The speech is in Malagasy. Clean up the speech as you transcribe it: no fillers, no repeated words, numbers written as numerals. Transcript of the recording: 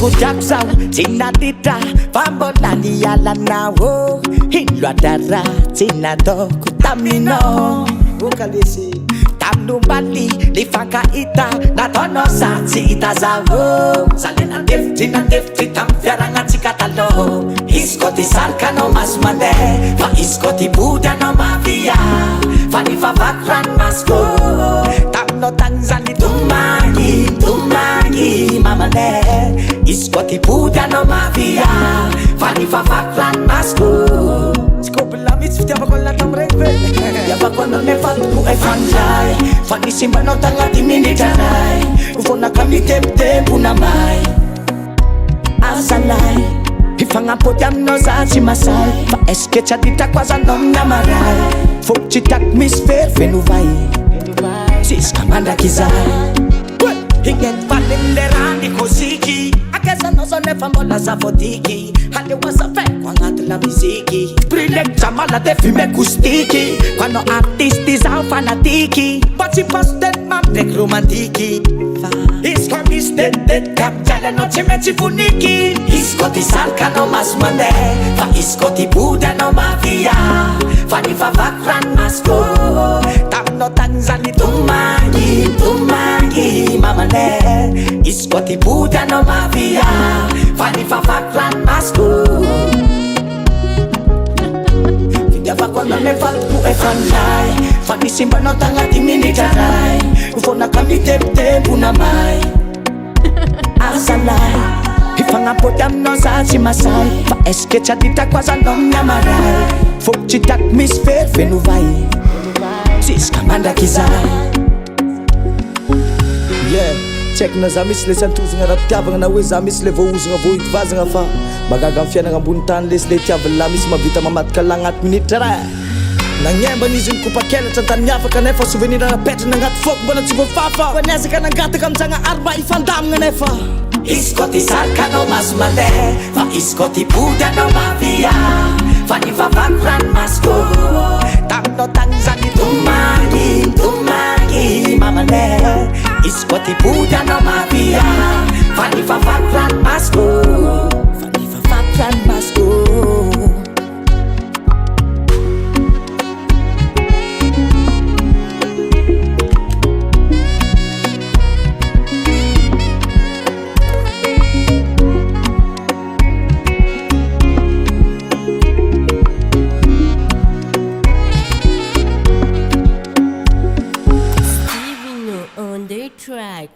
kujak zao tina dita pambola ni ala nao hilwa dara tina do kutamino ukalisi tamnumbali lifaka ita natono sa ita zao salena defti tamfiaranga cikatalo iskoti sarkano mas mande fa iskoti buda no mafia fani favakran masko tamno tanzani tumagi mamane iskoti buda no mafia fani favakran masko skobelamits fitiava kolla tamreve yava kono ne fatku e franjai fani simba no tangati minitarai ufona kami tempo na mai asalai ifangapoti amno zazi masai fa eske chatita kwaza nonna marai fok chitak misfer fenuvai siska manda kizai higet valenderani koziki akesa nozone fambola zafotiki hale wasafe kwa ngatu la miziki prilek chamala de filme kustiki kwano artisti za fanatiki pati postet mamdek romantiki isko mistet kap jale noche mechi funiki iskoti salka no mas mande fa iskoti buda no mafia fani favakran masko tapno tanzani tumagi mamane iskoti buda no mafia fani favakran masko Yava kono ne fatku e franjai fani simba no tangati minitarai ufona kami tempo na mai asalai ifangapoti amno zazi masai fa eske chatita kwaza nonna marai fok chitak misfer fenuvai siska manda kizai yeah check na za misy le santozagna raha pitiavagna na hoe za misy le voaozagna vohitovazagna fa magaga amin'ny fiainagna ambony tany lesy le tiavana misy mavita mamadika la agnaty minitra raha nagnembana izy nikopakelatra antany miavaka nefa souvenir napetrana agnaty foko mbona tsy voafafa fanezaka nangataka amintsagna arba ifandamagna nefa iskoti sarkano mas mande fa iskoti buda no mafia fani favakran masko tamno tanzani tumagi mamane iskoti buda no mafia fani favakran masko Suivez-nous on the track.